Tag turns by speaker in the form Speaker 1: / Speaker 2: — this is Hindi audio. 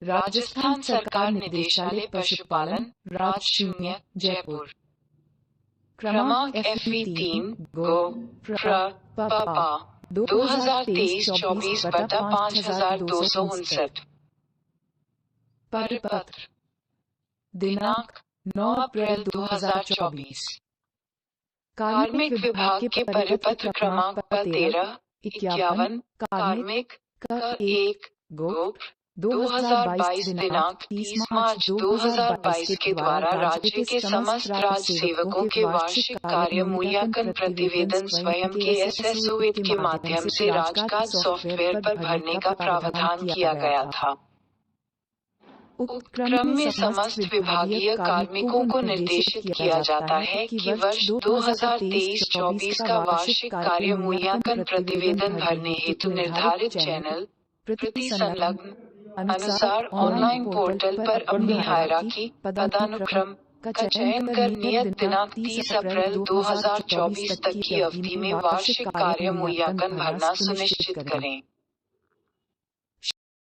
Speaker 1: राजस्थान सरकार निदेशालय पशुपालन, राज 0, जयपुर। क्रमांक FV 3 गो प्र पपा 2023-24 बटा 5259। परिपत्र दिनांक 9 अप्रैल 2024। कार्मिक विभाग के परिपत्र क्रमांक 1351 कार्मिक क1 गोप्र 2022 दिनांक 30 मार्च 2022 के द्वारा राज्य के समस्त राज्य सेवकों के वार्षिक कार्य मूल्यांकन प्रतिवेदन स्वयं के SSO के माध्यम से राजकाज सॉफ्टवेयर पर भरने का प्रावधान किया गया था। उक्त क्रम में समस्त विभागीय कार्मिकों को निर्देशित किया जाता है कि वर्ष 2023-24 का वार्षिक कार्य मूल्यांकन प्रतिवेदन भरने हेतु निर्धारित चैनल प्रति संलग्न अनुसार ऑनलाइन पोर्टल पर अपनी हायरार्की पदानुक्रम का चयन कर नियत दिनांक 30 अप्रैल 2024 तक की अवधि में वार्षिक कार्य मूल्यांकन भरना सुनिश्चित करें।